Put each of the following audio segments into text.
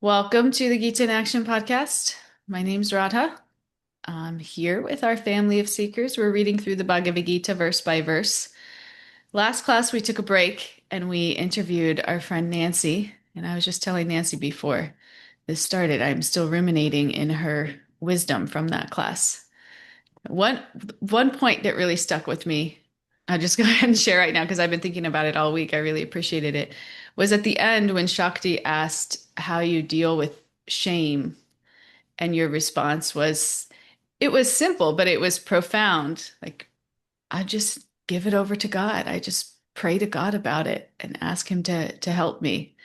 Welcome to the Gita In Action podcast. My name's Radha. I'm here with our family of seekers. We're reading through the Bhagavad-gītā verse by verse. Last class, we took a break and we interviewed our friend Nancy. And I was just telling Nancy before this started, I'm still ruminating in her wisdom from that class. One, one point that really stuck with me, I'll just go ahead and share right now because I've been thinking about it all week. I really appreciated it. Was at the end when Shakti asked how you deal with shame, and your response was, it was simple, but it was profound. Like, I just give it over to God. I just pray to God about it and ask Him to help me.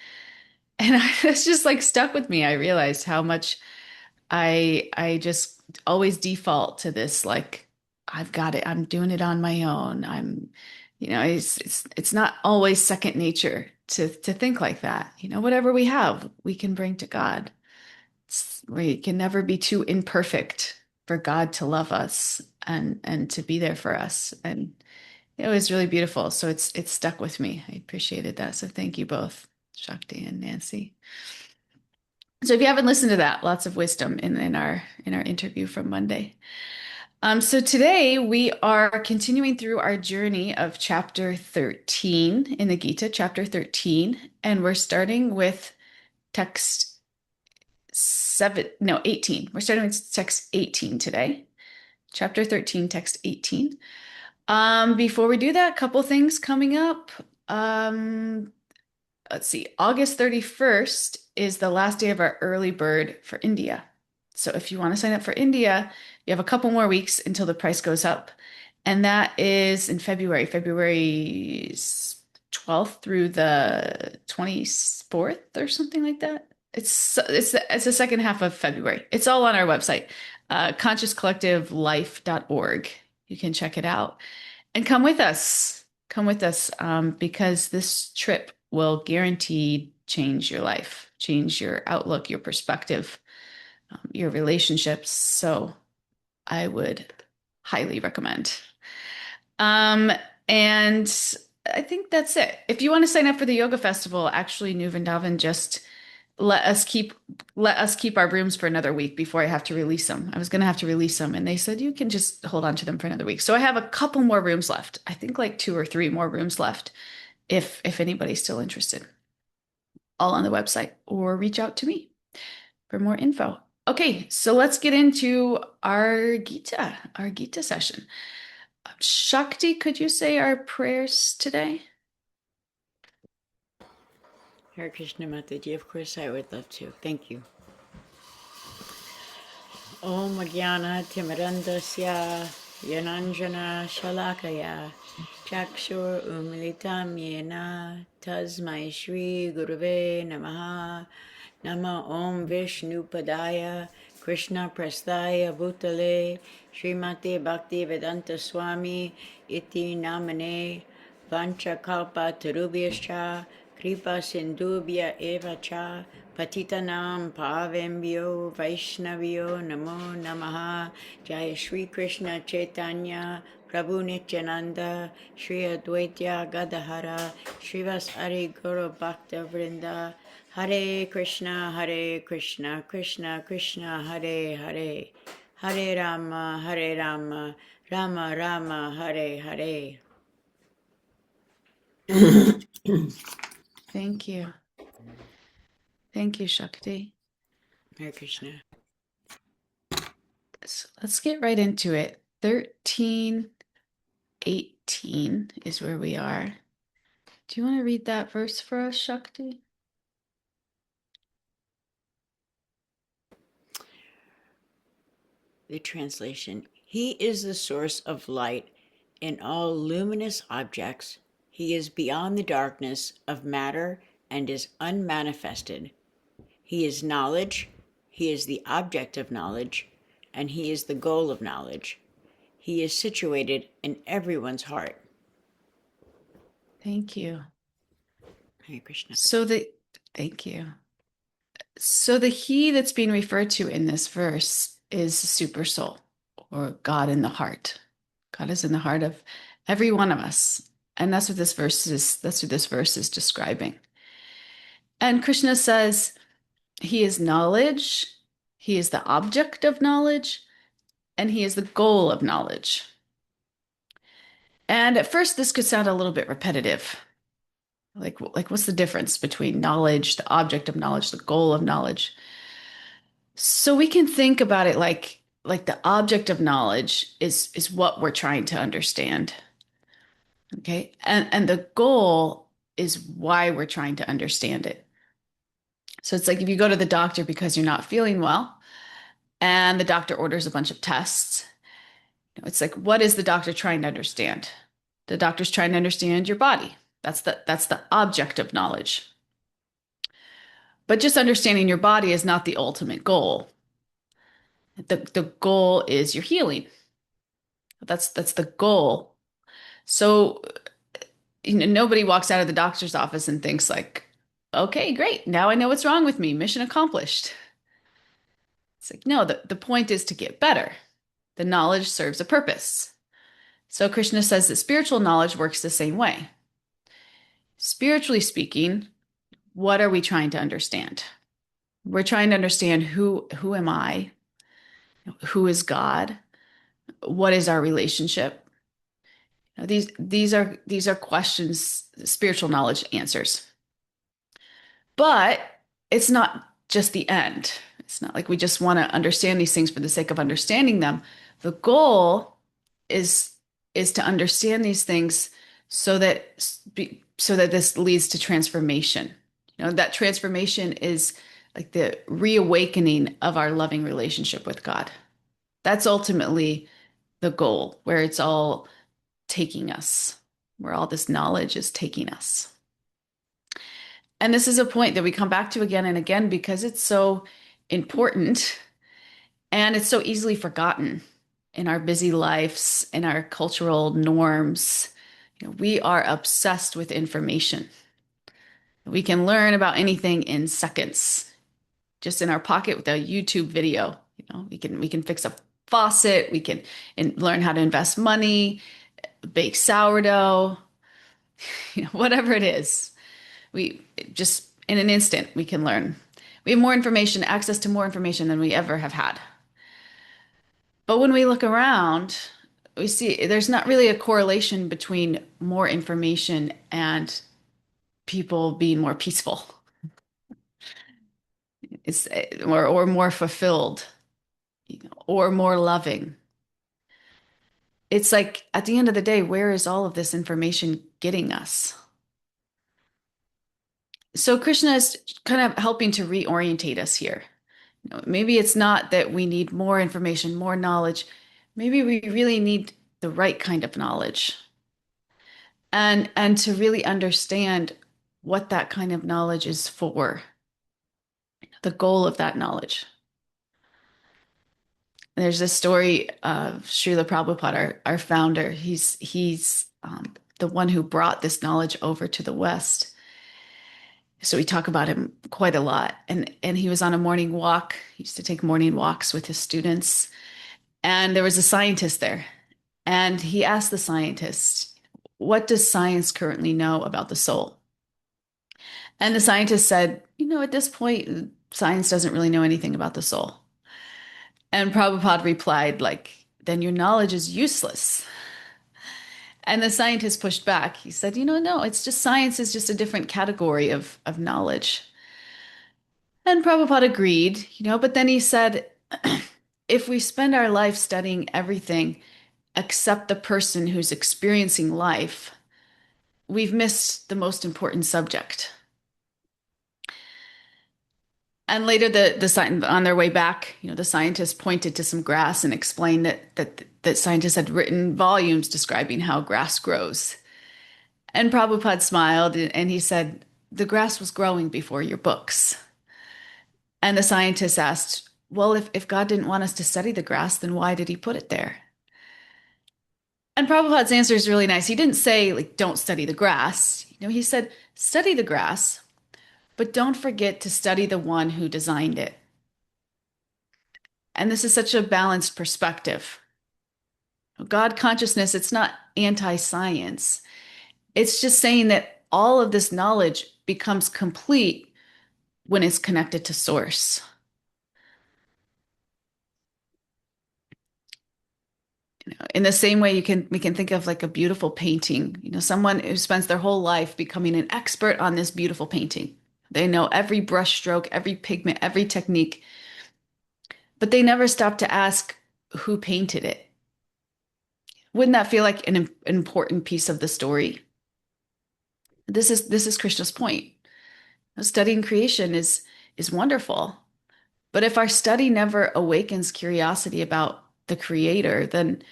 And it's just like stuck with me. I realized how much I just always default to this, like, I've got it. I'm doing it on my own. It's not always second nature to think like that. Whatever we have, we can bring to God. We can never be too imperfect for God to love us and to be there for us. And it was really beautiful. So it's stuck with me. I appreciated that. So thank you both, Shakti and Nancy. So if you haven't listened to that, lots of wisdom in our interview from Monday. So today we are continuing through our journey of chapter 13 in the Gita, chapter 13, and we're starting with text 18. We're starting with text 18 today. Chapter 13, text 18. Before we do that, a couple things coming up. Let's see, August 31st is the last day of our early bird for India. So if you want to sign up for India, you have a couple more weeks until the price goes up. And that is in February 12th through the 24th or something like that. It's the second half of February. It's all on our website, consciouscollectivelife.org. You can check it out and come with us. Come with us because this trip will guaranteed change your life, change your outlook, your perspective, your relationships. So I would highly recommend. And I think that's it. If you want to sign up for the yoga festival, actually, New Vrindavan just let us keep our rooms for another week before I have to release them. I was going to have to release them, and they said you can just hold on to them for another week. So I have a couple more rooms left. I think like 2 or 3 more rooms left, if anybody's still interested. All on the website, or reach out to me for more info. Okay, so let's get into our Gita session. Shakti, could you say our prayers today? Hare Krishna Mataji, of course I would love to. Thank you. Om Jnana Timirandasya Yananjana Shalakaya Chakshur Umilitam Yena Tasmai Shri Gurave Namaha Nama Om Vishnu Padaya Krishna Prasthaya Bhutale Srimate Bhakti Vedanta Swami Iti Namane Vanchakalpa Tarubhyascha Kripa Sindhubhya Eva Cha Patitanam Pavembhyo Vaishnavyo Namo Namaha Jaya Shri Krishna Chaitanya Prabhu Nityananda Shri Advaita Gadahara Srivasari Guru Bhakta Vrinda Hare Krishna Krishna Krishna Hare Hare Hare Rama Rama Rama Hare Hare. Thank you. Thank you, Shakti. Hare Krishna. So let's get right into it. 13:18 is where we are. Do you want to read that verse for us, Shakti? The translation. He is the source of light in all luminous objects. He is beyond the darkness of matter and is unmanifested. He is knowledge. He is the object of knowledge, and he is the goal of knowledge. He is situated in everyone's heart. Thank you. Hare Krishna. Thank you. So the he that's being referred to in this verse is Super Soul, or God in the heart. God is in the heart of every one of us. And that's what this verse is describing. And Krishna says, He is knowledge, he is the object of knowledge, and he is the goal of knowledge. And at first, this could sound a little bit repetitive. Like what's the difference between knowledge, the object of knowledge, the goal of knowledge? So we can think about it like the object of knowledge is what we're trying to understand. Okay. And the goal is why we're trying to understand it. So it's like if you go to the doctor because you're not feeling well and the doctor orders a bunch of tests, it's like, what is the doctor trying to understand? The doctor's trying to understand your body. That's the object of knowledge. But just understanding your body is not the ultimate goal. The goal is your healing. That's the goal. So, nobody walks out of the doctor's office and thinks like, okay, great. Now I know what's wrong with me. Mission accomplished. It's like, no, the point is to get better. The knowledge serves a purpose. So Krishna says that spiritual knowledge works the same way. Spiritually speaking, what are we trying to understand? We're trying to understand who am I? Who is God? What is our relationship? These are questions spiritual knowledge answers. But it's not just the end. It's not like we just want to understand these things for the sake of understanding them. The goal is to understand these things so that this leads to transformation. That transformation is like the reawakening of our loving relationship with God. That's ultimately the goal, where it's all taking us, where all this knowledge is taking us. And this is a point that we come back to again and again because it's so important and it's so easily forgotten in our busy lives, in our cultural norms. We are obsessed with information. We can learn about anything in seconds, just in our pocket with a YouTube video. We can fix a faucet, we can learn how to invest money, bake sourdough, whatever it is. We just in an instant we can learn. We have more information, access to more information than we ever have had. But when we look around, we see there's not really a correlation between more information and people being more peaceful. It's or more fulfilled, or more loving. It's like at the end of the day, where is all of this information getting us? So Krishna is kind of helping to reorientate us here. Maybe it's not that we need more information, more knowledge. Maybe we really need the right kind of knowledge. And to really understand what that kind of knowledge is for, the goal of that knowledge. There's this story of Srila Prabhupada, our founder. He's the one who brought this knowledge over to the West. So we talk about him quite a lot. And he was on a morning walk. He used to take morning walks with his students. And there was a scientist there. And he asked the scientist, what does science currently know about the soul? And the scientist said, at this point, science doesn't really know anything about the soul. And Prabhupada replied, then your knowledge is useless. And the scientist pushed back. He said, no, it's just science is just a different category of knowledge. And Prabhupada agreed, but then he said, if we spend our life studying everything except the person who's experiencing life, we've missed the most important subject. And later, on their way back, the scientists pointed to some grass and explained that scientists had written volumes describing how grass grows. And Prabhupada smiled and he said, the grass was growing before your books. And the scientists asked, well, if God didn't want us to study the grass, then why did he put it there? And Prabhupada's answer is really nice. He didn't say, don't study the grass. He said, study the grass, but don't forget to study the one who designed it. And this is such a balanced perspective. God consciousness, it's not anti-science. It's just saying that all of this knowledge becomes complete when it's connected to source. In the same way we can think of like a beautiful painting, someone who spends their whole life becoming an expert on this beautiful painting. They know every brush stroke, every pigment, every technique, but they never stop to ask who painted it. Wouldn't that feel like an important piece of the story? This is Krishna's point. Studying creation is wonderful, but if our study never awakens curiosity about the creator, then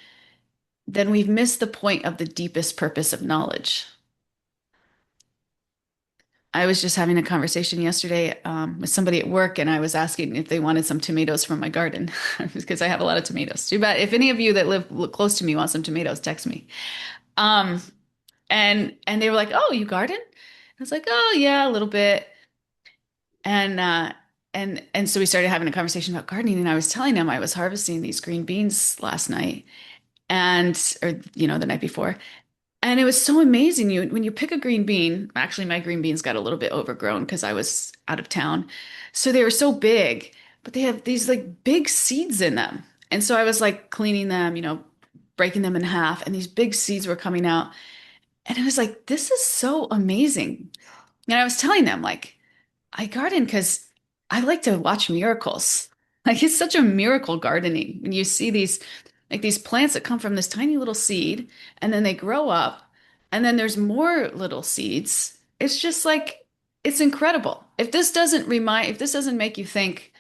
we've missed the point of the deepest purpose of knowledge. I was just having a conversation yesterday with somebody at work, and I was asking if they wanted some tomatoes from my garden because I have a lot of tomatoes. Too bad if any of you that live close to me want some tomatoes, text me. Um, and they were like, "Oh, you garden?" I was like, "Oh, yeah, a little bit." And so we started having a conversation about gardening, and I was telling them I was harvesting these green beans last night, and or the night before. And it was so amazing. When you pick a green bean, actually my green beans got a little bit overgrown because I was out of town. So they were so big, but they have these like big seeds in them. And so I was like cleaning them, breaking them in half, and these big seeds were coming out. And it was like, this is so amazing. And I was telling them, like, I garden because I like to watch miracles. Like it's such a miracle gardening when you see these plants that come from this tiny little seed and then they grow up and then there's more little seeds. It's just like it's incredible. If this doesn't make you think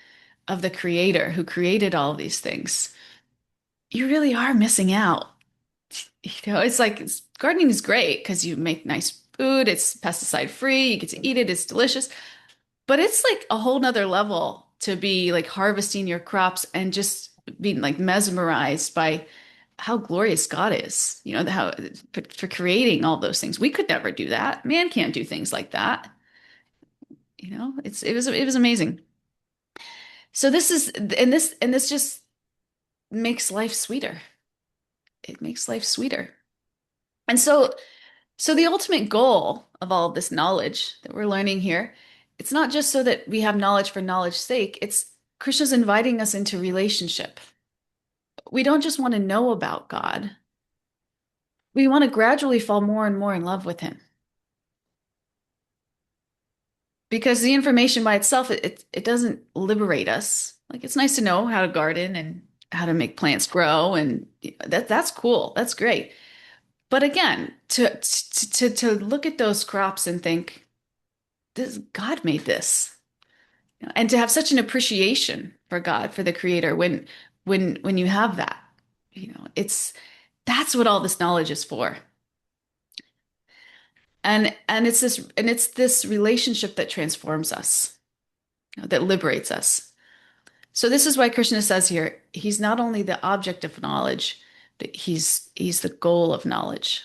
of the creator who created all of these things, you really are missing out. It's like gardening is great because you make nice food, it's pesticide free, you get to eat it, it's delicious. But it's like a whole nother level to be like harvesting your crops and just being like mesmerized by how glorious God is, how for creating all those things. We could never do that. Man can't do things like that. It was amazing. So this just makes life sweeter. It makes life sweeter. And so the ultimate goal of all of this knowledge that we're learning here, it's not just so that we have knowledge for knowledge's sake. It's Krishna's inviting us into relationship. We don't just want to know about God. We want to gradually fall more and more in love with him. Because the information by itself, it doesn't liberate us. Like it's nice to know how to garden and how to make plants grow, and that's cool. That's great. But again, to look at those crops and think, this God made this. And to have such an appreciation for God, for the creator, when you have that, it's that's what all this knowledge is for. And it's this relationship that transforms us, that liberates us. So this is why Krishna says here, he's not only the object of knowledge, but he's the goal of knowledge.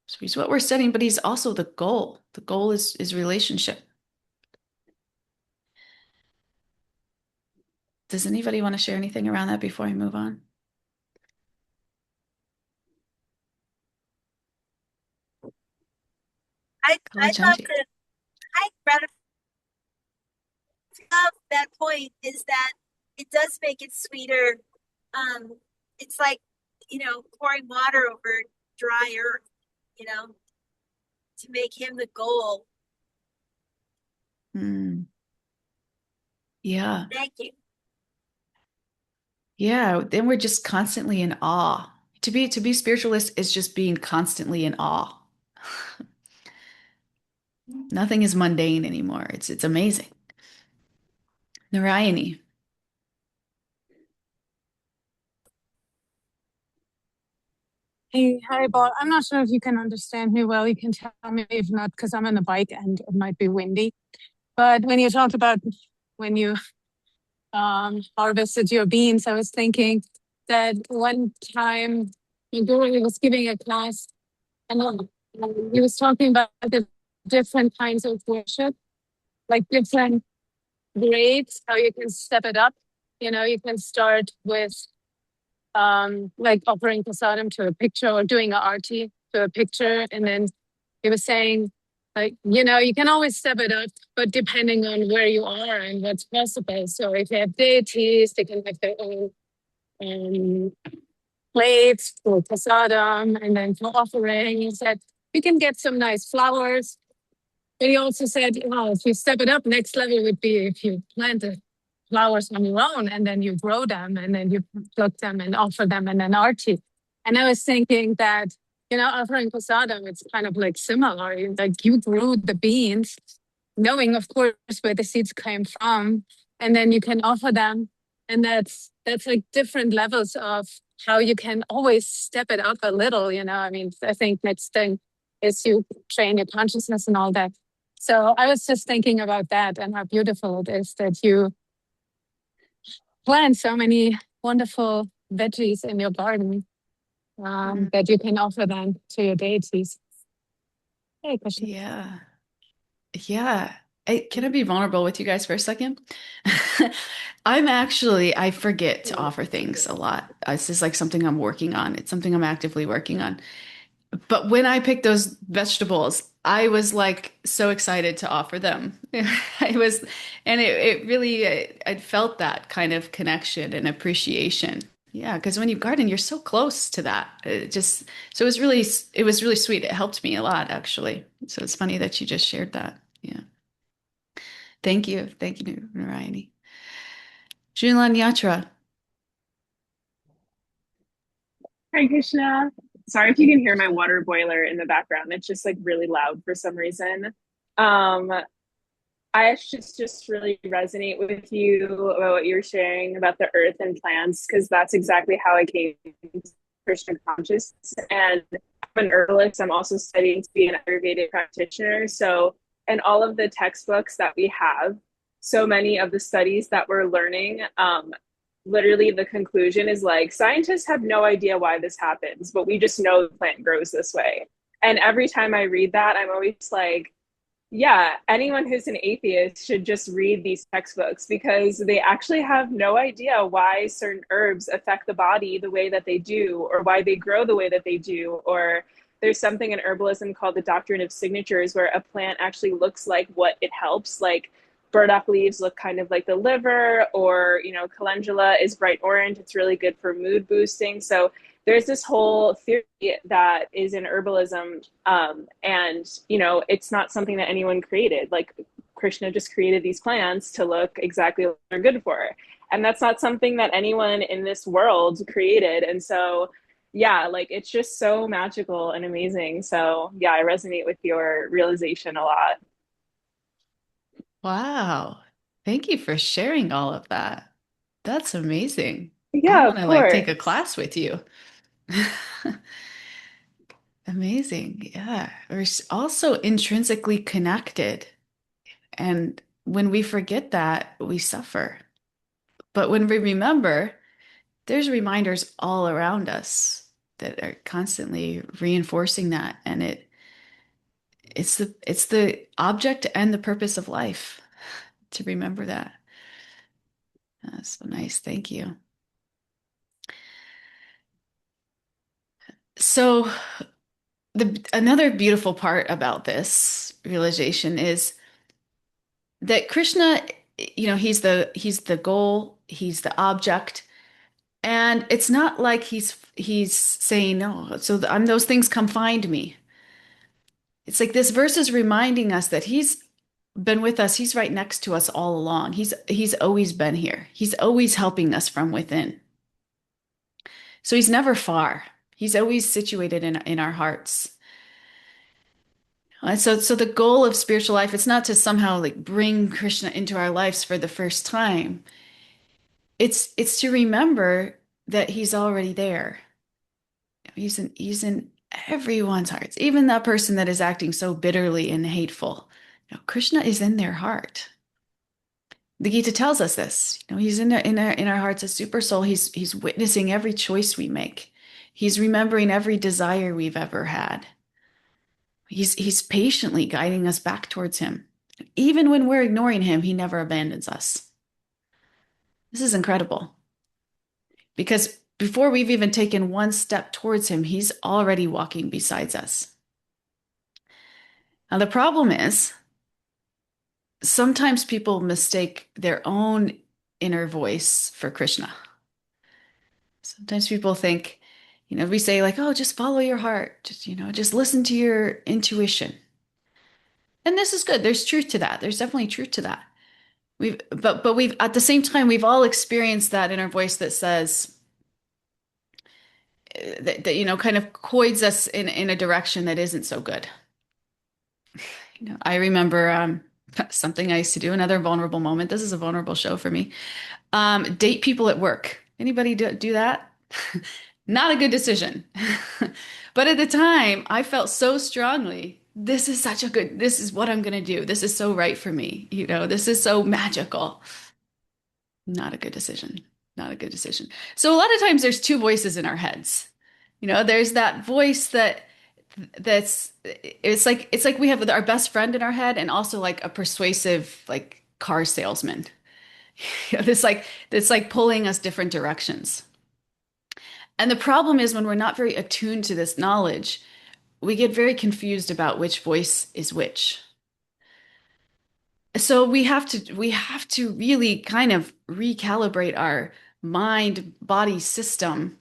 So he's what we're studying, but he's also the goal. The goal is relationship. Does anybody want to share anything around that before I move on? I'd love Kalachanji. to. I rather love that point is that it does make it sweeter. Um, it's like pouring water over dry earth. You know, to make him the goal. Mm, yeah. Thank you. Yeah. Then we're just constantly in awe. To be spiritualist is just being constantly in awe. Nothing is mundane anymore. It's amazing. Narayani. Hey, hi, Bob. I'm not sure if you can understand me well. You can tell me if not, because I'm on a bike and it might be windy. But when you talked about when you harvested your beans, I was thinking that one time my guru was giving a class and he was talking about the different kinds of worship, like different grades, how you can step it up. You can start with like offering prasadam to a picture or doing an arti to a picture. And then he was saying Like, you can always step it up, but depending on where you are and what's possible. So if you have deities, they can have their own um, plates for prasadam, and then for offering, he said, you can get some nice flowers. But he also said, if you step it up, next level would be if you plant the flowers on your own and then you grow them and then you pluck them and offer them in an arti. And I was thinking that, offering prasadam, it's kind of like similar. Like you grew the beans, knowing, of course, where the seeds came from, and then you can offer them. And that's like different levels of how you can always step it up a little, I mean, I think next thing is you train your consciousness and all that. So I was just thinking about that and how beautiful it is that you plant so many wonderful veggies in your garden, that you can offer them to your deities. Hey, Krishna. Yeah. Yeah. Can I be vulnerable with you guys for a second? I forget to offer things a lot. This is like something I'm working on. It's something I'm actively working on. But when I picked those vegetables, I was like so excited to offer them. I was, and it really, I felt that kind of connection and appreciation. Yeah, because when you garden, you're so close to that. So it was really sweet. It helped me a lot, actually. So it's funny that you just shared that. Yeah. Thank you. Thank you, Narayani. Junlan Yatra. Hi, Krishna. Sorry if you can hear my water boiler in the background. It's just like really loud for some reason. Um, I just really resonate with you about what you're sharing about the earth and plants, because that's exactly how I came to Krishna consciousness. And I'm an herbalist. I'm also studying to be an Ayurvedic practitioner. So, in all of the textbooks that we have, so many of the studies that we're learning, literally the conclusion is like scientists have no idea why this happens, but we just know the plant grows this way. And every time I read that, I'm always like, yeah, anyone who's an atheist should just read these textbooks, because they actually have no idea why certain herbs affect the body the way that they do, or why they grow the way that they do. Or there's something in herbalism called the doctrine of signatures, where a plant actually looks like what it helps. Like burdock leaves look kind of like the liver, or calendula is bright orange, it's really good for mood boosting. So there's this whole theory that is in herbalism, and it's not something that anyone created. Like Krishna just created these plants to look exactly what they're good for, and that's not something that anyone in this world created. And so yeah, like it's just so magical and amazing. So yeah, I resonate with your realization a lot. Wow. Thank you for sharing all of that. That's amazing. I Yeah, want of to like take a course. class with you. Amazing. Yeah. Also intrinsically connected. And when we forget that, we suffer. But when we remember, there's reminders all around us that are constantly reinforcing that. And it's the object and the purpose of life to remember that. That's so nice. Thank you. So another beautiful part about this realization is that Krishna, he's the goal, he's the object, and it's not like he's saying no. So those things come find me. It's like this verse is reminding us that he's been with us. He's right next to us all along. He's always been here. He's always helping us from within. So he's never far. He's always situated in our hearts. So the goal of spiritual life, it's not to somehow like bring Krishna into our lives for the first time. It's to remember that he's already there. He's in everyone's hearts, even that person that is acting so bitterly and hateful. Krishna is in their heart. The Gita tells us this. He's in our hearts as super soul. He's witnessing every choice we make. He's remembering every desire we've ever had. He's patiently guiding us back towards him. Even when we're ignoring him, he never abandons us. This is incredible because before we've even taken one step towards him, he's already walking beside us. Now, the problem is sometimes people mistake their own inner voice for Krishna. Sometimes people think, we say like, oh, just follow your heart, just listen to your intuition. And this is good. There's truth to that. There's definitely truth to that. We've at the same time, we've all experienced that inner voice that says that kind of coys us in a direction that isn't so good. I remember something I used to do, another vulnerable moment. This is a vulnerable show for me. Date people at work. Anybody do that? Not a good decision. But at the time, I felt so strongly, this is what I'm going to do. This is so right for me. This is so magical. Not a good decision. Not a good decision. So a lot of times there's two voices in our heads. There's that voice it's like we have our best friend in our head and also like a persuasive like car salesman. This like pulling us different directions. And the problem is when we're not very attuned to this knowledge, we get very confused about which voice is which. So we have to really kind of recalibrate our mind body system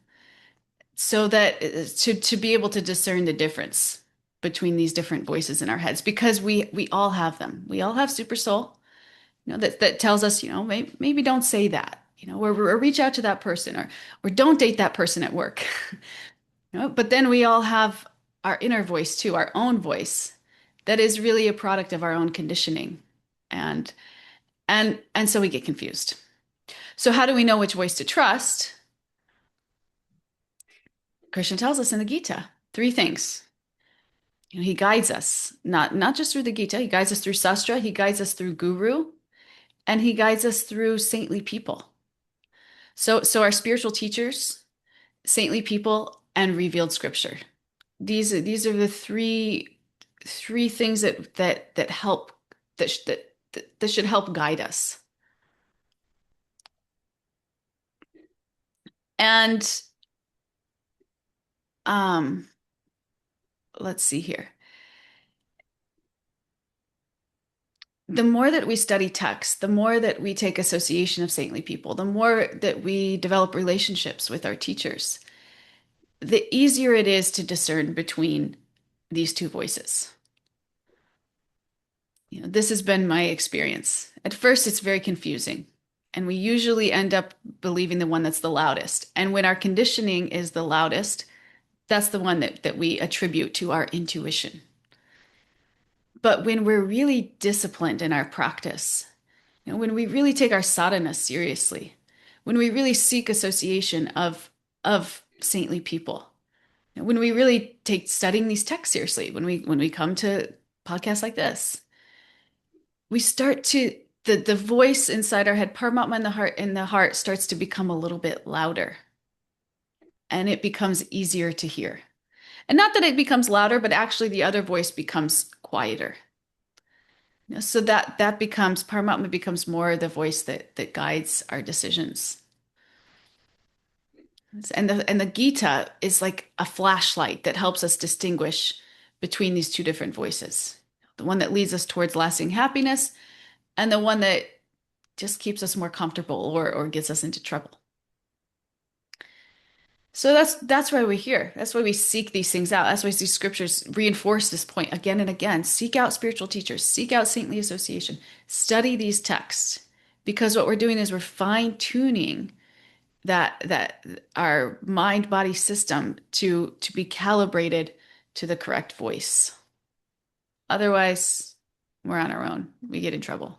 so that to be able to discern the difference between these different voices in our heads because we all have them. We all have super soul, that tells us, maybe don't say that, or reach out to that person or don't date that person at work. But then we all have our inner voice too, our own voice that is really a product of our own conditioning. And and so we get confused. So how do we know which voice to trust? Krishna tells us in the Gita, three things. He guides us, not just through the Gita, he guides us through Sastra, he guides us through Guru, and he guides us through saintly people. So our spiritual teachers, saintly people, and revealed scripture. These are the three things that help that should help guide us. And um let's see here. The more that we study texts, the more that we take association of saintly people, the more that we develop relationships with our teachers, the easier it is to discern between these two voices. This has been my experience. At first, it's very confusing, and we usually end up believing the one that's the loudest. And when our conditioning is the loudest, that's the one that we attribute to our intuition. But when we're really disciplined in our practice, when we really take our sadhana seriously, when we really seek association of saintly people, when we really take studying these texts seriously, when we come to podcasts like this, we start to the voice inside our head, Paramatma in the heart starts to become a little bit louder, and it becomes easier to hear. And not that it becomes louder, but actually the other voice becomes quieter. So that becomes Paramatma becomes more the voice that guides our decisions. And the Gita is like a flashlight that helps us distinguish between these two different voices. The one that leads us towards lasting happiness and the one that just keeps us more comfortable or gets us into trouble. So that's why we're here. That's why we seek these things out. That's why these scriptures reinforce this point again and again. Seek out spiritual teachers, seek out saintly association, study these texts, because what we're doing is we're fine-tuning that our mind body system to be calibrated to the correct voice. Otherwise, we're on our own. We get in trouble.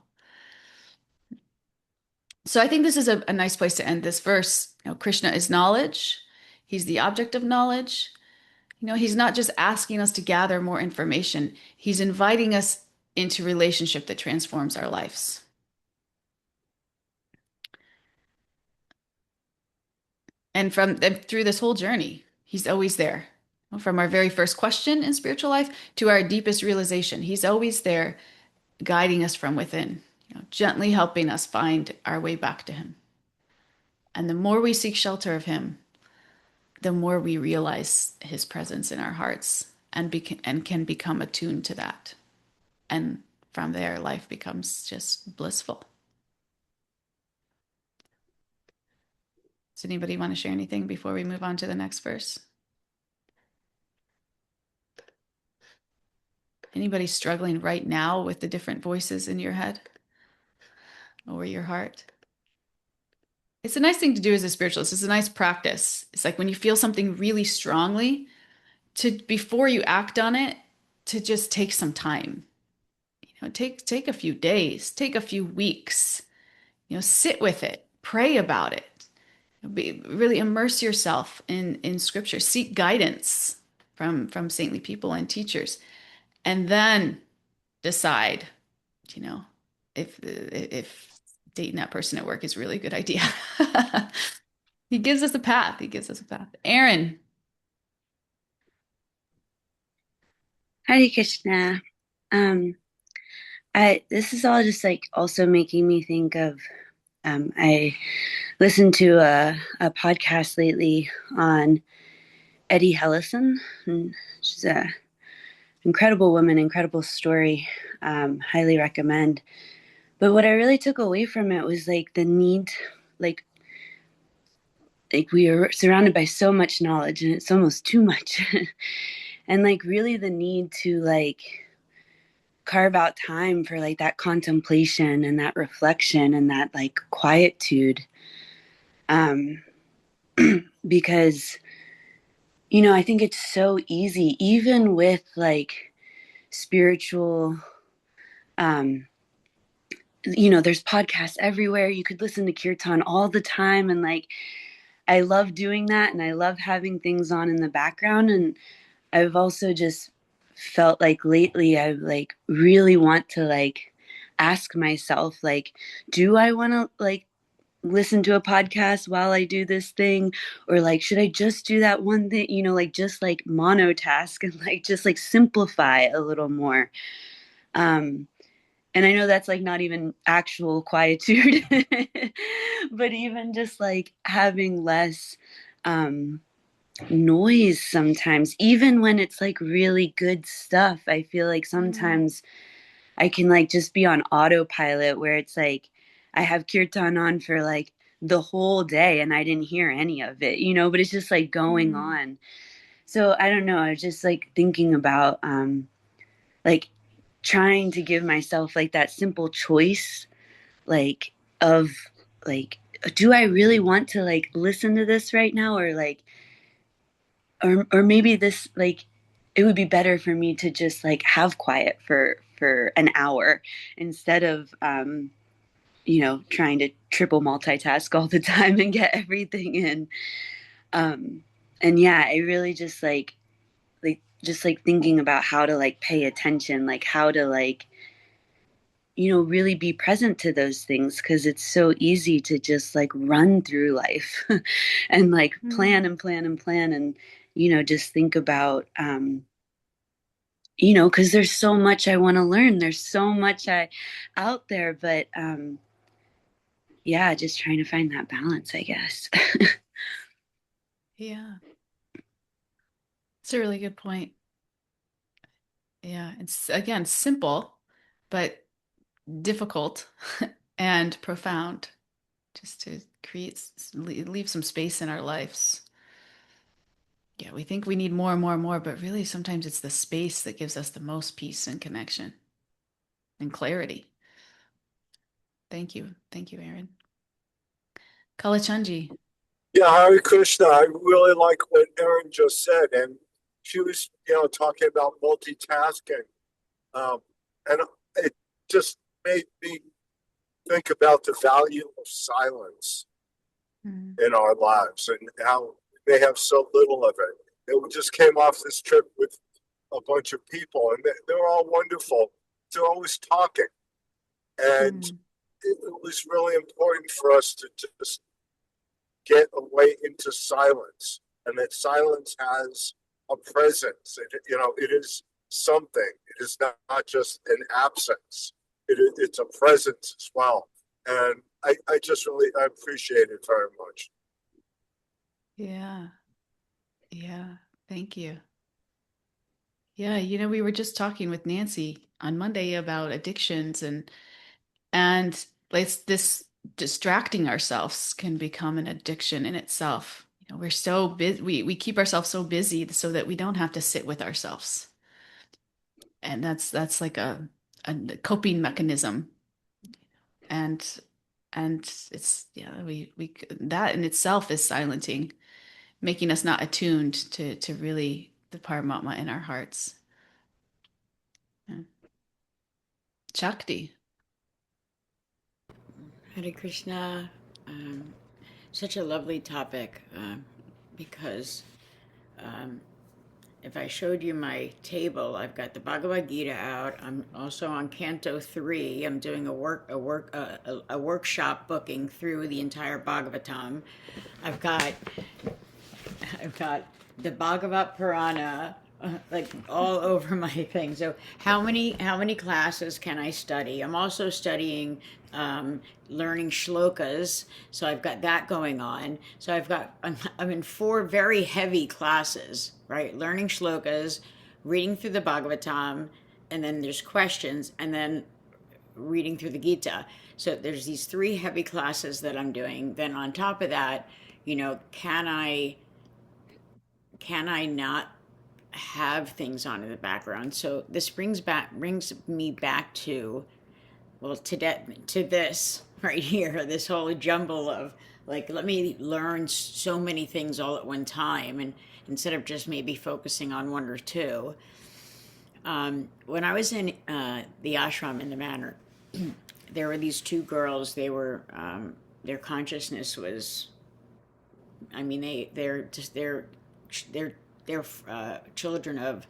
So I think this is a nice place to end this verse. Krishna is knowledge. He's the object of knowledge. He's not just asking us to gather more information. He's inviting us into relationship that transforms our lives. And through this whole journey, he's always there. From our very first question in spiritual life to our deepest realization, he's always there guiding us from within, gently helping us find our way back to him. And the more we seek shelter of him, the more we realize his presence in our hearts and can become attuned to that. And from there, life becomes just blissful. Does anybody want to share anything before we move on to the next verse? Anybody struggling right now with the different voices in your head or your heart? It's a nice thing to do as a spiritualist. It's a nice practice. It's like when you feel something really strongly, to before you act on it, to just take some time. Take a few days, take a few weeks. Sit with it, pray about it. Really immerse yourself in scripture. Seek guidance from saintly people and teachers, and then decide. If dating that person at work is really a good idea. He gives us a path. He gives us a path. Aaron. Hare Krishna. This is all just like also making me think of, I listened to a podcast lately on Eddie Hellison, and she's a incredible woman, incredible story. Highly recommend. But what I really took away from it was like the need, like we are surrounded by so much knowledge and it's almost too much. And like really the need to like carve out time for like that contemplation and that reflection and that like quietude. Because, I think it's so easy, even with like spiritual, there's podcasts everywhere. You could listen to kirtan all the time. And like, I love doing that. And I love having things on in the background. And I've also just felt like lately I like really want to like ask myself, like, do I want to like listen to a podcast while I do this thing? Or like, should I just do that one thing, like just like monotask and like just like simplify a little more. And I know that's like not even actual quietude, but even just like having less noise sometimes, even when it's like really good stuff. I feel like sometimes I can like just be on autopilot where it's like I have kirtan on for like the whole day and I didn't hear any of it, but it's just like going on. So I don't know. I was just like thinking about like trying to give myself like that simple choice, like of like, do I really want to like listen to this right now? Or like, or maybe this like it would be better for me to just like have quiet for an hour instead of trying to triple multitask all the time and get everything in. And yeah, I really just like just like thinking about how to like pay attention, like how to like really be present to those things, because it's so easy to just like run through life and like plan and plan and plan and just think about because there's so much I want to learn, there's so much out there, but yeah, just trying to find that balance, I guess. Yeah, it's a really good point. Yeah, it's again simple, but difficult and profound, just to leave some space in our lives. Yeah, we think we need more and more and more, but really sometimes it's the space that gives us the most peace and connection and clarity. Thank you. Thank you, Aaron. Kalachanji. Yeah, Hare Krishna. I really like what Erin just said, and she was, talking about multitasking, and it just made me think about the value of silence in our lives and how they have so little of it. And we just came off this trip with a bunch of people, and they're all wonderful. They're always talking, and it was really important for us to just get away into silence, and that silence has a presence. It is something. It is not just an absence. It's a presence as well. And I just really I appreciate it very much. Yeah. Yeah. Thank you. Yeah. We were just talking with Nancy on Monday about addictions and this distracting ourselves can become an addiction in itself. You know, we're so busy, we keep ourselves so busy so that we don't have to sit with ourselves. And that's like a coping mechanism. And and it's yeah, we that in itself is silencing, making us not attuned to really the Paramatma in our hearts. Yeah. Shakti. Hare Krishna. Um, Such a lovely topic because um, if I showed you my table, I've got the Bhagavad-gītā out. I'm also on Canto 3. I'm doing a workshop booking through the entire Bhagavatam. I've got I've got the Bhagavat Purana like all over my thing. So how many classes can I study? I'm also studying learning shlokas, so I've got that going on. So I'm in 4 very heavy classes, right? Learning shlokas, reading through the Bhagavatam, and then there's questions, and then reading through the Gita. So there's these 3 heavy classes that I'm doing. Then on top of that, can I not have things on in the background? So this brings me back to, well, to this right here, this whole jumble of like, let me learn so many things all at one time, and instead of just maybe focusing on 1 or 2. When I was in the ashram in the manor, there were these 2 girls. They were their consciousness was, I mean, they're children of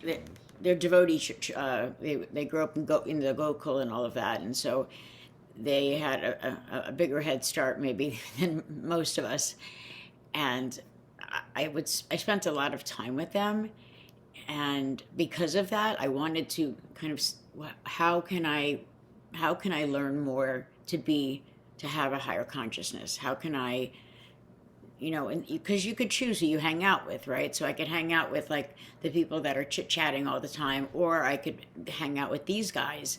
they, they're devotee. They grew up in the Gokul and all of that, and so they had a bigger head start maybe than most of us. And I spent a lot of time with them, and because of that, I wanted to kind of, how can I learn more to have a higher consciousness? How can I, and because you could choose who you hang out with, right? So I could hang out with like the people that are chit chatting all the time, or I could hang out with these guys.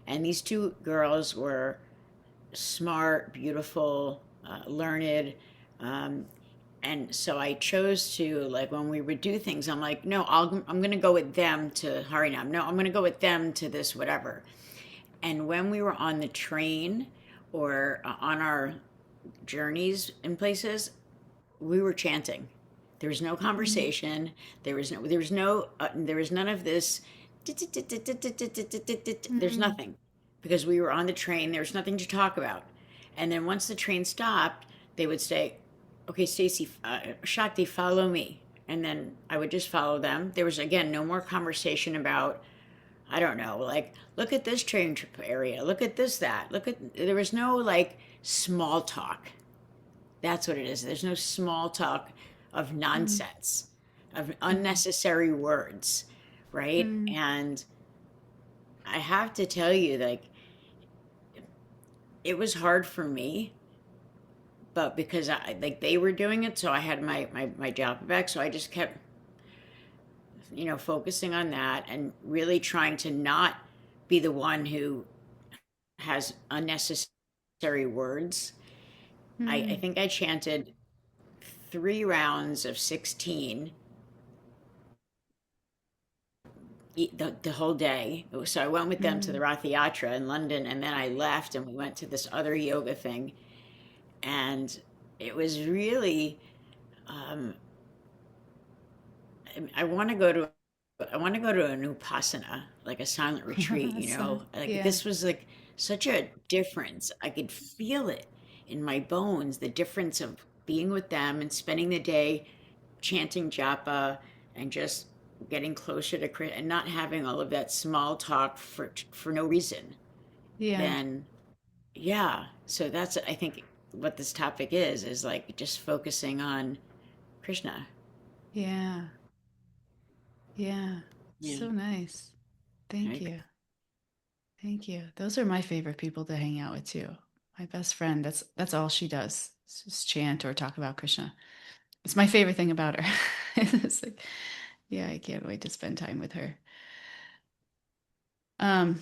And these 2 girls were smart, beautiful, learned. And so I chose to, like, when we would do things, I'm like, no, I'm going to go with them to Harinam. No, I'm going to go with them to this, whatever. And when we were on the train or on our journeys in places, we were chanting. There was no conversation. There was none of this. There's nothing, because we were on the train. There was nothing to talk about. And then once the train stopped, they would say, "Okay, Stacy, Shakti, follow me." And then I would just follow them. There was again no more conversation about, I don't know, like, look at this train trip area, look at this, that, there was no like small talk. That's what it is. There's no small talk of nonsense, of unnecessary words, right? Mm. And I have to tell you, like, it was hard for me, but because like they were doing it, so I had my job back. So I just kept, focusing on that and really trying to not be the one who has unnecessary words. I think I chanted 3 rounds of 16 the whole day. So I went with them to the Rath Yatra in London, and then I left and we went to this other yoga thing. And it was really, um, I want to go to an upasana, like a silent retreat, like Yeah. this was like such a difference. I could feel it in my bones, the difference of being with them and spending the day chanting japa and just getting closer to Krishna and not having all of that small talk for no reason. Yeah. Then yeah, so that's, I think, what this topic is like just focusing on Krishna. Yeah. Yeah. Yeah. So nice. Thank Right. you. Thank you. Those are my favorite people to hang out with too. My best friend, that's all she does. Is just chant or talk about Krishna. It's my favorite thing about her. It's like, yeah, I can't wait to spend time with her. Um,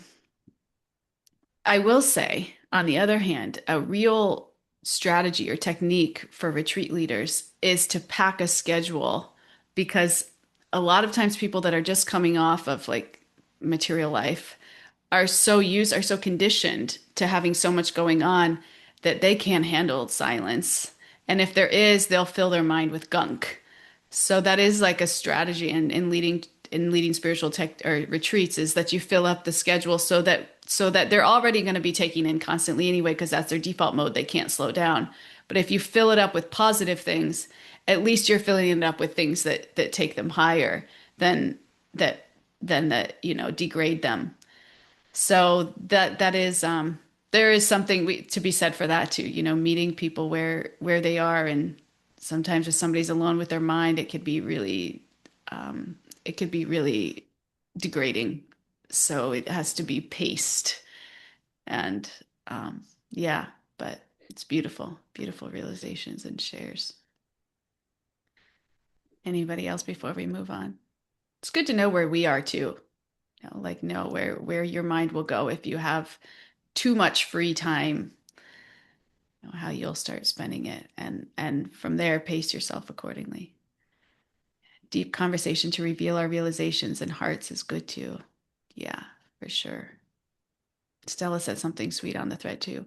I will say, on the other hand, a real strategy or technique for retreat leaders is to pack a schedule, because a lot of times people that are just coming off of like material life are so conditioned to having so much going on that they can't handle silence. And if there is, they'll fill their mind with gunk. So that is like a strategy in leading spiritual tech or retreats, is that you fill up the schedule so that they're already going to be taking in constantly anyway, because that's their default mode. They can't slow down. But if you fill it up with positive things, at least you're filling it up with things that take them higher than that degrade them. So that is there is something to be said for that too, meeting people where they are. And sometimes if somebody's alone with their mind, it could be really degrading. So it has to be paced. And yeah, but it's beautiful, beautiful realizations and shares. Anybody else before we move on? It's good to know where we are too. Like know where your mind will go if you have too much free time, how you'll start spending it, and from there pace yourself accordingly. Deep conversation to reveal our realizations and hearts is good too. Yeah, for sure. Stella said something sweet on the thread too.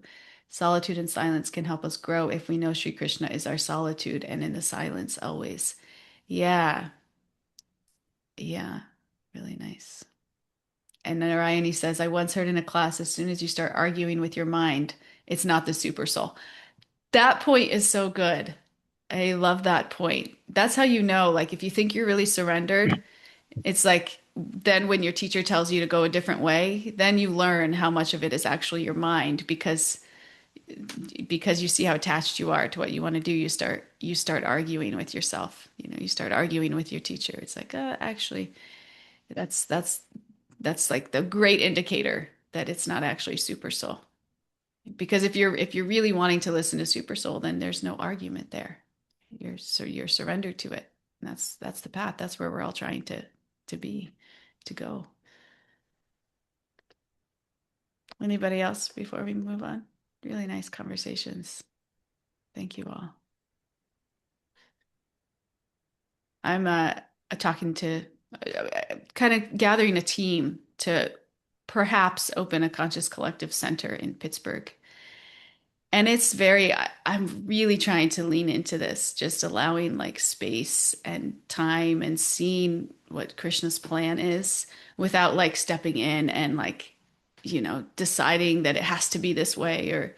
Solitude and silence can help us grow if we know Sri Krishna is our solitude and in the silence always. Yeah, yeah, really nice. And then Narayani says, I once heard in a class, as soon as you start arguing with your mind, it's not the super soul. That point is so good. I love that point. That's how you know, like if you think you're really surrendered, it's like then when your teacher tells you to go a different way, then you learn how much of it is actually your mind, because you see how attached you are to what you want to do. You start arguing with yourself. You start arguing with your teacher. It's like, actually, that's like the great indicator that it's not actually super soul. Because if you're really wanting to listen to super soul, then there's no argument there. You're surrendered to it. And that's the path. That's where we're all trying to go. Anybody else before we move on? Really nice conversations. Thank you all. I'm talking to kind of gathering a team to perhaps open a conscious collective center in Pittsburgh. And I'm really trying to lean into this, just allowing like space and time and seeing what Krishna's plan is without like stepping in and like, deciding that it has to be this way. Or,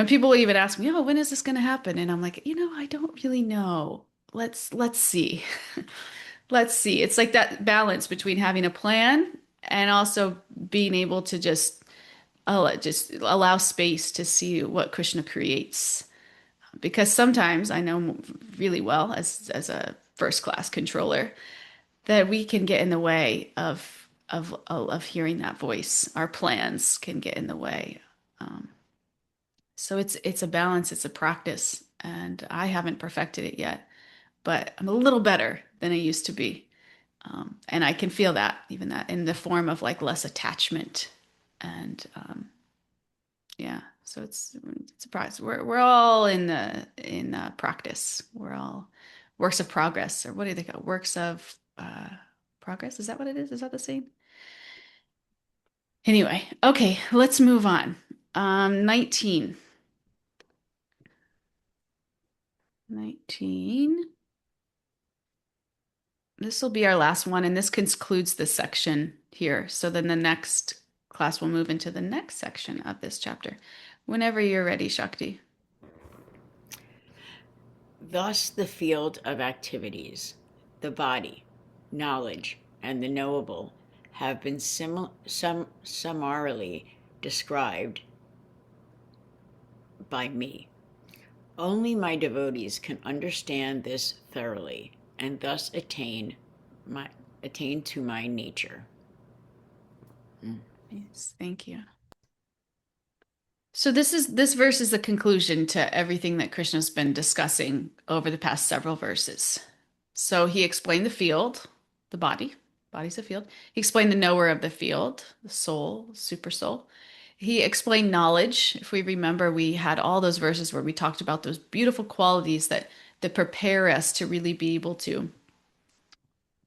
people will even ask me, oh, when is this going to happen? And I'm like, I don't really know. Let's see. Let's see. It's like that balance between having a plan and also being able to just allow space to see what Krishna creates. Because sometimes I know really well as a first class controller that we can get in the way of hearing that voice. Our plans can get in the way. So it's a balance, it's a practice, and I haven't perfected it yet, but I'm a little better than I used to be. And I can feel that, even that in the form of like less attachment. And yeah, so it's a process. We're all in practice. We're all works of progress, or what do they call works of progress? Is that what it is? Is that the same? Anyway, okay, let's move on. 19. 19. This will be our last one, and this concludes this section here. So then the next class will move into the next section of this chapter. Whenever you're ready, Shakti. Thus, the field of activities, the body, knowledge, and the knowable have been summarily described by me. Only my devotees can understand this thoroughly and thus attain to my nature. Yes, thank you. So this verse is the conclusion to everything that Krishna's been discussing over the past several verses. So he explained the field, the body body's a field. He explained the knower of the field, the soul, super soul. He explained knowledge. If we remember, we had all those verses where we talked about those beautiful qualities that prepare us to really be able to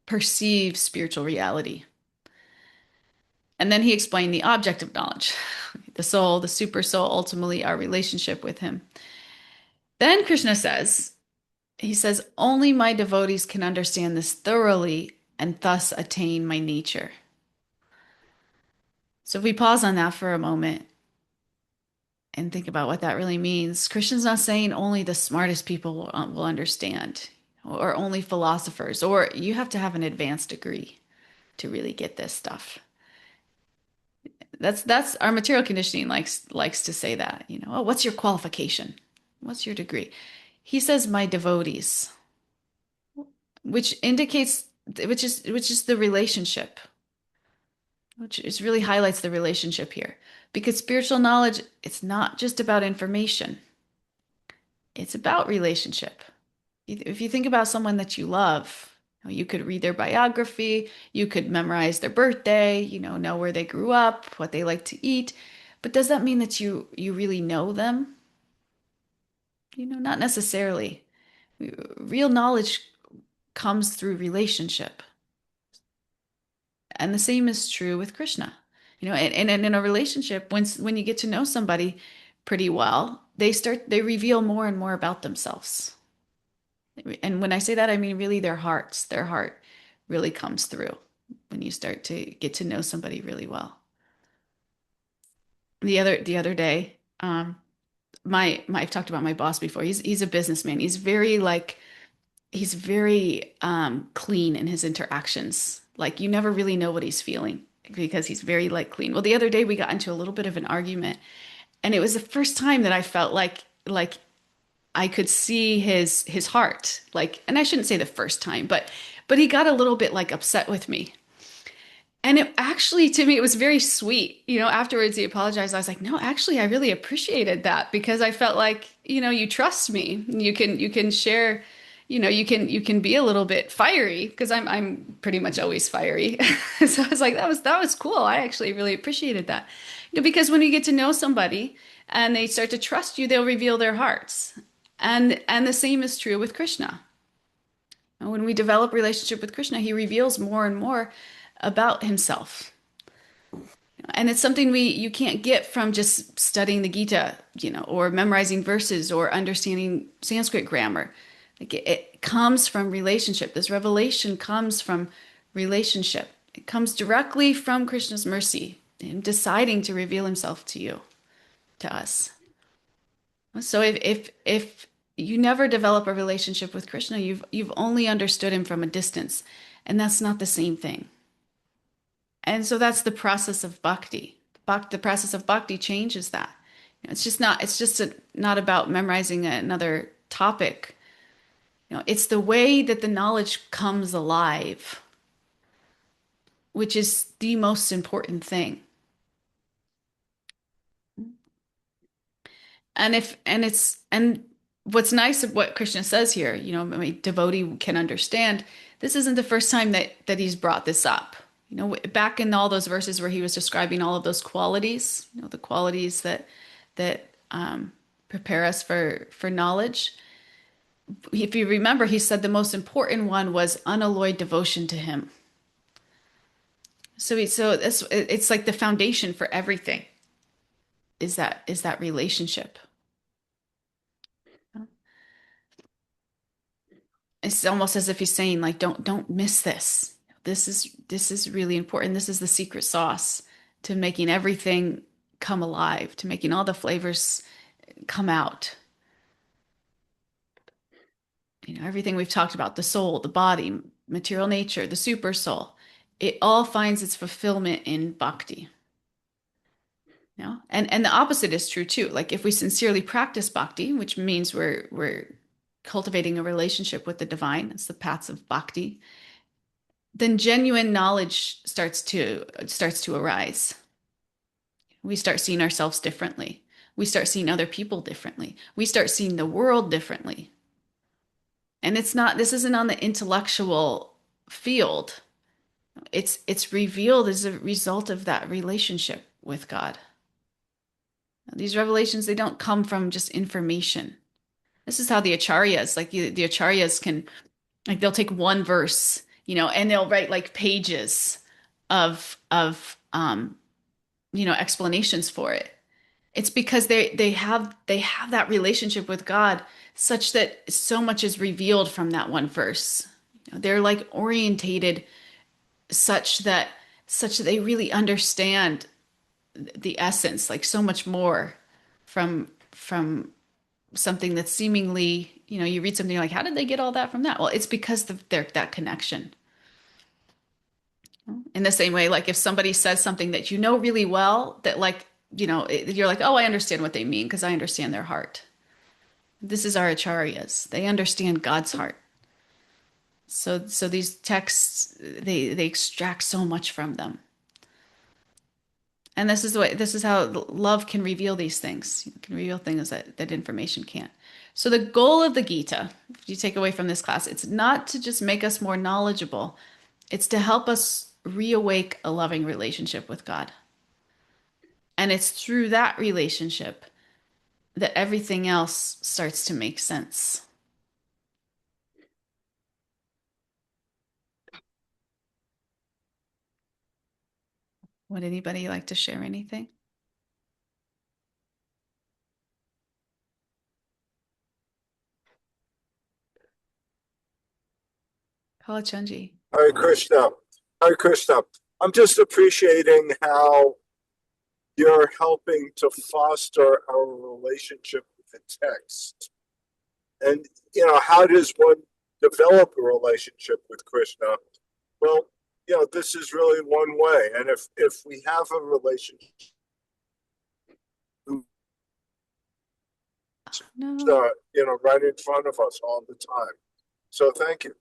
perceive spiritual reality. And then he explained the object of knowledge, the soul, the super soul, ultimately our relationship with him. Then Krishna says, he says, only my devotees can understand this thoroughly and thus attain my nature. So if we pause on that for a moment and think about what that really means, Krishna's not saying only the smartest people will understand, or only philosophers, or you have to have an advanced degree to really get this stuff. That's our material conditioning likes to say that, oh, what's your qualification? What's your degree? He says my devotees, which indicates which is the relationship, which is really highlights the relationship here. Because spiritual knowledge, it's not just about information. It's about relationship. If you think about someone that you love, you could read their biography, you could memorize their birthday, know where they grew up, what they like to eat. But does that mean that you really know them? Not necessarily. Real knowledge comes through relationship. And the same is true with Krishna. And in a relationship, when you get to know somebody pretty well, they reveal more and more about themselves. And when I say that, I mean really their hearts. Their heart really comes through when you start to get to know somebody really well. The other day, I've talked about my boss before. He's a businessman. He's very clean in his interactions. Like you never really know what he's feeling because he's very clean. Well, the other day we got into a little bit of an argument, and it was the first time that I felt like I could see his heart. And I shouldn't say the first time, but he got a little bit upset with me. And it actually, to me, it was very sweet. Afterwards he apologized. I was like, no, actually, I really appreciated that because I felt like, you trust me. You can share, you can be a little bit fiery because I'm pretty much always fiery. So I was like, that was cool. I actually really appreciated that. Because when you get to know somebody and they start to trust you, they'll reveal their hearts. And the same is true with Krishna. When we develop relationship with Krishna, he reveals more and more about himself. And it's something you can't get from just studying the Gita, or memorizing verses or understanding Sanskrit grammar. It comes from relationship. This revelation comes from relationship. It comes directly from Krishna's mercy, him deciding to reveal himself to you, to us. So if you never develop a relationship with Krishna, you've only understood him from a distance, and that's not the same thing. And so that's the process of bhakti. The process of bhakti changes that. It's just not about memorizing another topic. It's the way that the knowledge comes alive, which is the most important thing. And what's nice of what Krishna says here, a devotee can understand, this isn't the first time that he's brought this up. Back in all those verses where he was describing all of those qualities, the qualities that prepare us for knowledge. If you remember, he said the most important one was unalloyed devotion to him. So it's like the foundation for everything. Is that relationship? It's almost as if he's saying, don't miss this. This is really important. This is the secret sauce to making everything come alive, to making all the flavors come out. Everything we've talked about, the soul, the body, material nature, the super soul, it all finds its fulfillment in bhakti. And the opposite is true too. If we sincerely practice bhakti, which means we're cultivating a relationship with the divine, it's the paths of bhakti, then genuine knowledge starts to arise. We start seeing ourselves differently. We start seeing other people differently. We start seeing the world differently. And this isn't on the intellectual field. It's revealed as a result of that relationship with God. These revelations, they don't come from just information. This is how the acharyas, like the acharyas can, like they'll take one verse, and they'll write like pages of explanations for it. It's because they have that relationship with God such that so much is revealed from that one verse. They're like orientated such that they really understand the essence, like so much more from something that's seemingly, you read something like, how did they get all that from that? Well, it's because of that connection. In the same way, like if somebody says something that you know really well, that like, you're like, oh, I understand what they mean because I understand their heart. This is our acharyas. They understand God's heart. So these texts, they extract so much from them. And this is how love can reveal these things. It can reveal things that information can't. So the goal of the Gita, if you take away from this class, it's not to just make us more knowledgeable. It's to help us reawake a loving relationship with God. And it's through that relationship that everything else starts to make sense. Would anybody like to share anything? Kalachandji. Hare Krishna. Hare Krishna. I'm just appreciating how you're helping to foster our relationship with the text. And, how does one develop a relationship with Krishna? Well, this is really one way. And if we have a relationship, No. right in front of us all the time. So thank you.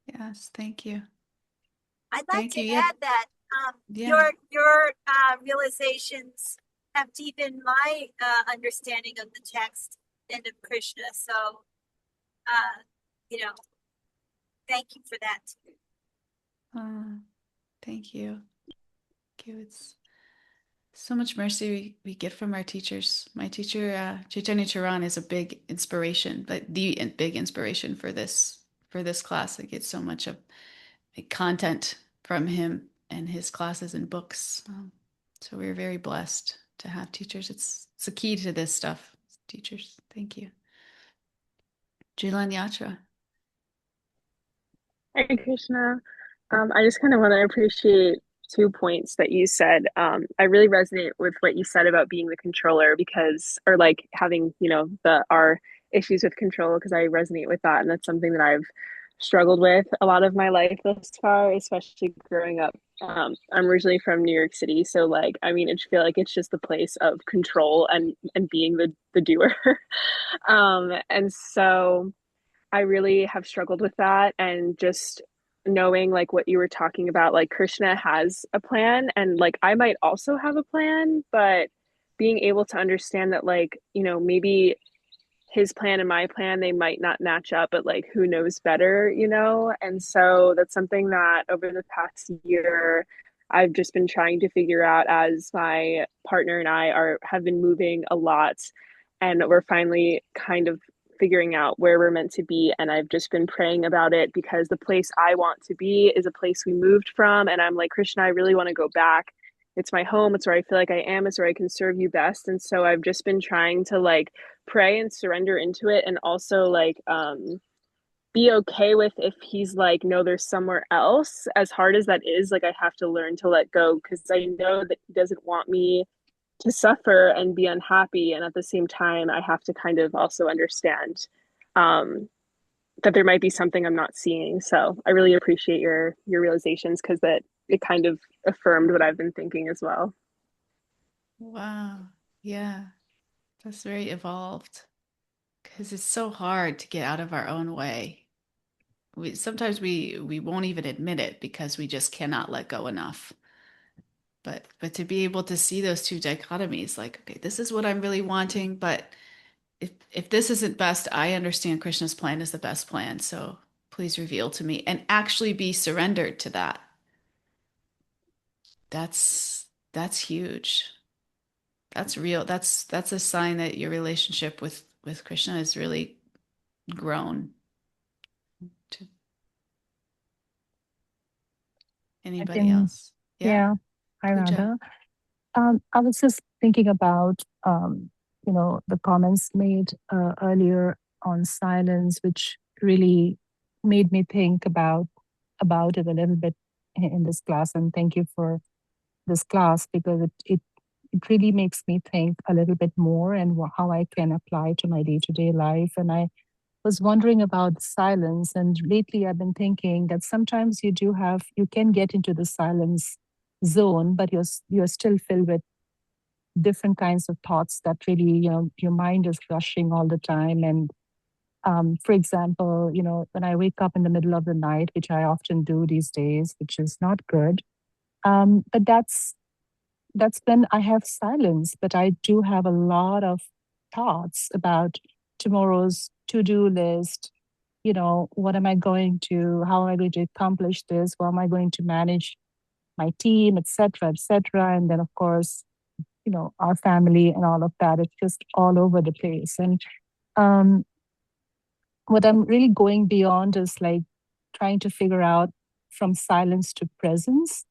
Yes, thank you. I'd like Thank to you. Yeah. add that Yeah. your realizations have deepened my understanding of the text and of Krishna. So, you know, thank you for that. Thank you. Thank you. It's so much mercy we get from our teachers. My teacher, Chaitanya Charan, is a big inspiration, but the big inspiration for this class. I get so much of content from him and his classes and books. So we're very blessed to have teachers. It's a key to this stuff. Teachers, thank you. Jilan Yatra. Hare Krishna. I just kind of want to appreciate 2 points that you said. I really resonate with what you said about being the controller because, or like having, our issues with control because I resonate with that. And that's something that I've struggled with a lot of my life thus far, especially growing up. I'm originally from New York City. So like, I mean, I feel like it's just the place of control and being the doer. And so I really have struggled with that and just knowing like what you were talking about, like Krishna has a plan and like I might also have a plan, but being able to understand that like, maybe his plan and my plan, they might not match up, but like who knows better. And so that's something that over the past year I've just been trying to figure out as my partner and I have been moving a lot and we're finally kind of figuring out where we're meant to be. And I've just been praying about it because the place I want to be is a place we moved from. And I'm like, Krishna, I really want to go back. It's my home. It's where I feel like I am. It's where I can serve you best. And so I've just been trying to like pray and surrender into it and also like be okay with if he's like, no, there's somewhere else. As hard as that is, like I have to learn to let go because I know that he doesn't want me to suffer and be unhappy. And at the same time, I have to kind of also understand that there might be something I'm not seeing. So I really appreciate your realizations because that it kind of affirmed what I've been thinking as well. Wow. Yeah, that's very evolved because it's so hard to get out of our own way. Sometimes we won't even admit it because we just cannot let go enough. But to be able to see those two dichotomies, like, okay, this is what I'm really wanting, but if this isn't best, I understand Krishna's plan is the best plan. So please reveal to me, and actually be surrendered to that. That's huge. That's real. That's a sign that your relationship with Krishna has really grown. To I anybody can, else? Yeah, yeah, hi Pooja. Radha. I was just thinking about, the comments made earlier on silence, which really made me think about it a little bit in this class. And thank you for this class, because it really makes me think a little bit more and how I can apply to my day-to-day life. And I was wondering about silence. And lately I've been thinking that sometimes you can get into the silence zone, but you're still filled with different kinds of thoughts that really, your mind is rushing all the time. And for example, when I wake up in the middle of the night, which I often do these days, which is not good. But that's when I have silence, but I do have a lot of thoughts about tomorrow's to-do list. What am I going to, how am I going to accomplish this? How am I going to manage my team, et cetera, et cetera. And then of course, our family and all of that. It's just all over the place. And um, what I'm really going beyond is like trying to figure out from silence to presence.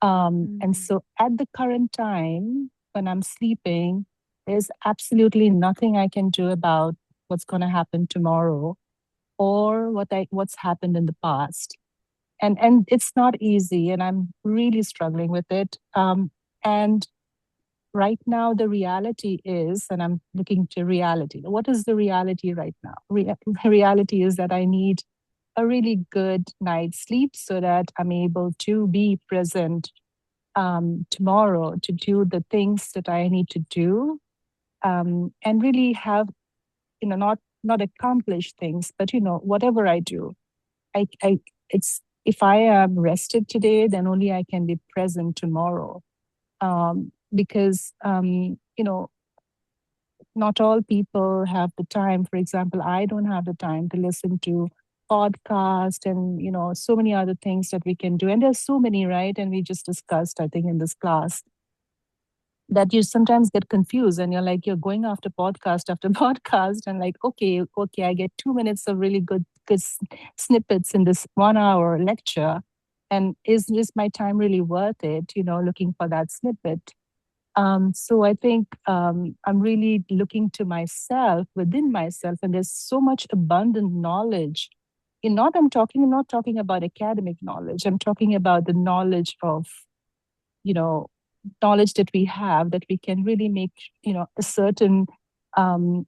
And so at the current time, when I'm sleeping, there's absolutely nothing I can do about what's going to happen tomorrow or what's happened in the past. And it's not easy, and I'm really struggling with it. And right now, the reality is, and I'm looking to reality. What is the reality right now? Reality is that I need a really good night's sleep so that I'm able to be present tomorrow, to do the things that I need to do, and really have, not accomplish things, but whatever I do, I it's if I am rested today, then only I can be present tomorrow. Because not all people have the time. For example, I don't have the time to listen to podcast and so many other things that we can do, and there's so many, right? And we just discussed, I think, in this class, that you sometimes get confused and you're going after podcast after podcast, and like, okay, I get 2 minutes of really good snippets in this 1 hour lecture, and is my time really worth it, looking for that snippet? So I think I'm really looking to myself, within myself, and there's so much abundant knowledge. I'm not talking about academic knowledge. I'm talking about the knowledge of, you know, knowledge that we have, that we can really make, a certain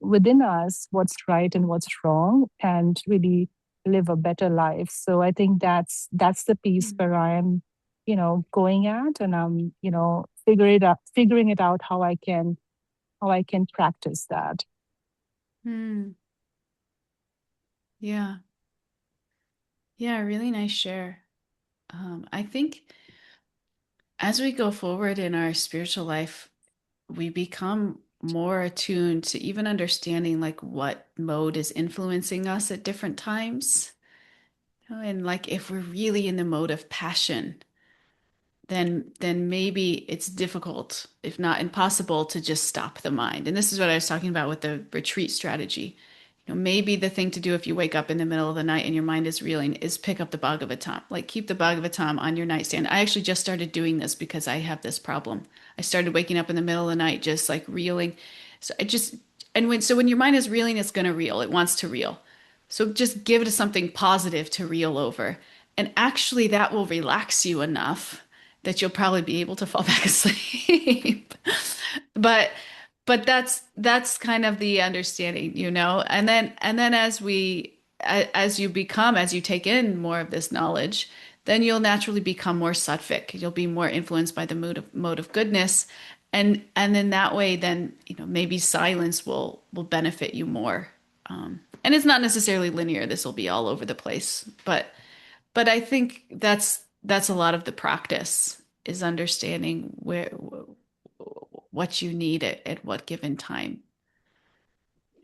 within us what's right and what's wrong, and really live a better life. So I think that's the piece where I am, going at, and I'm, figuring it out how I can practice that. Yeah. Yeah, really nice share. I think as we go forward in our spiritual life, we become more attuned to even understanding like what mode is influencing us at different times. And like if we're really in the mode of passion, then maybe it's difficult, if not impossible, to just stop the mind. And this is what I was talking about with the retreat strategy. Maybe the thing to do if you wake up in the middle of the night and your mind is reeling is pick up the Bhagavatam. Like keep the Bhagavatam on your nightstand. I actually just started doing this because I have this problem. I started waking up in the middle of the night just like reeling. So when your mind is reeling, it's going to reel. It wants to reel. So just give it something positive to reel over. And actually that will relax you enough that you'll probably be able to fall back asleep. But that's kind of the understanding, and then as you take in more of this knowledge, then you'll naturally become more sattvic. You'll be more influenced by the mode of goodness, and then that way, then maybe silence will benefit you more. And it's not necessarily linear. This will be all over the place, but I think that's a lot of the practice, is understanding what you need at what given time.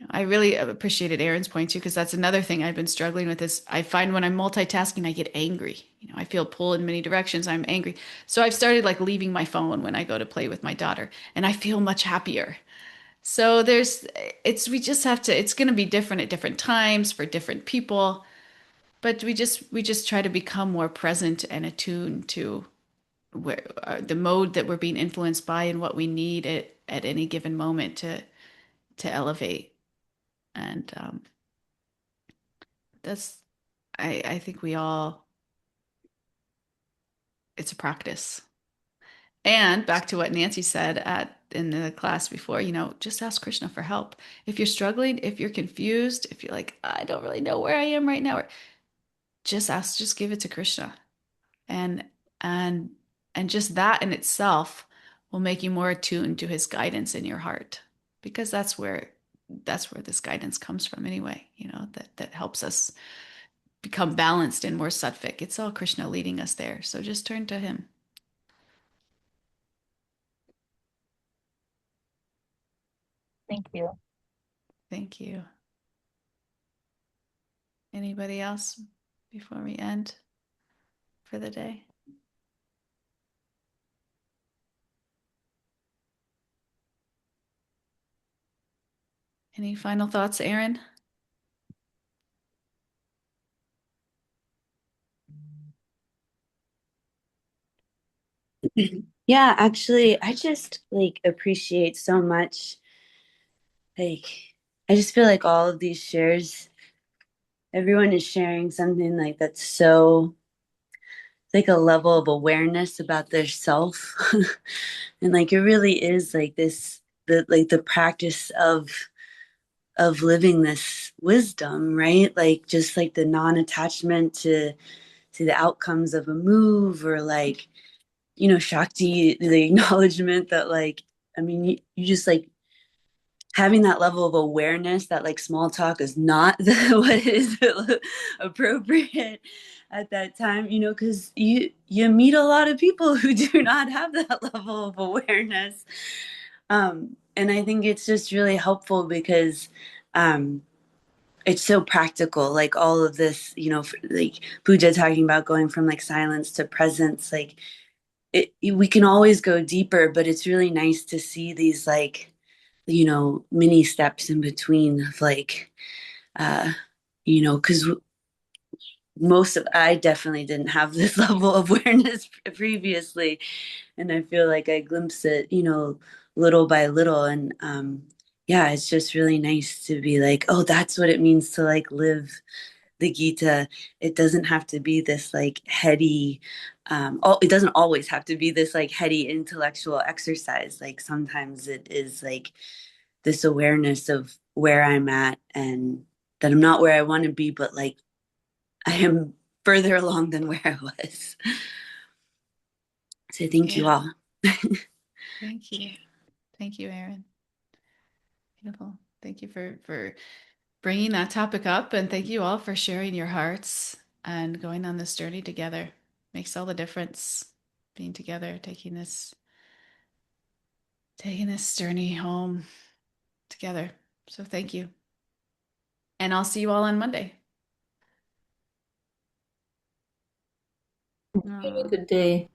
I really appreciated Aaron's point too, because that's another thing I've been struggling with is I find when I'm multitasking, I get angry. I feel pulled in many directions. I'm angry. So I've started like leaving my phone when I go to play with my daughter, and I feel much happier. So we just have to, it's going to be different at different times for different people, but we just try to become more present and attuned to where the mode that we're being influenced by and what we need at any given moment to elevate. And that's I think we all it's a practice. And back to what Nancy said in the class before, just ask Krishna for help. If you're struggling, if you're confused, if you're like, I don't really know where I am right now, just give it to Krishna. And and and just that in itself will make you more attuned to his guidance in your heart. Because that's where this guidance comes from anyway, that helps us become balanced and more sattvic. It's all Krishna leading us there. So just turn to him. Thank you. Thank you. Anybody else before we end for the day? Any final thoughts, Aaron? Yeah, actually, I just like appreciate so much. Like, I just feel like all of these shares, everyone is sharing something like that's so like a level of awareness about their self. And like it really is like the practice of living this wisdom, right? Like just like the non-attachment to the outcomes of a move, or like, Shakti, the acknowledgement that like, I mean, you just like having that level of awareness that like small talk is not what is appropriate at that time, because you meet a lot of people who do not have that level of awareness. And I think it's just really helpful because it's so practical, like all of this, like Puja talking about going from like silence to presence, like we can always go deeper, but it's really nice to see these like, mini steps in between of like, uh, because I definitely didn't have this level of awareness previously. And I feel like I glimpse it, little by little. And yeah, it's just really nice to be like, oh, that's what it means to like live the Gita. It doesn't have to be this like heady, it doesn't always have to be this like heady intellectual exercise. Like sometimes it is like this awareness of where I'm at and that I'm not where I want to be, but like I am further along than where I was. So thank you Yeah. all. Thank you. Thank you, Aaron. Beautiful. Thank you for bringing that topic up, and thank you all for sharing your hearts and going on this journey together. Makes all the difference being together, taking this journey home together. So thank you. And I'll see you all on Monday. Have a good day.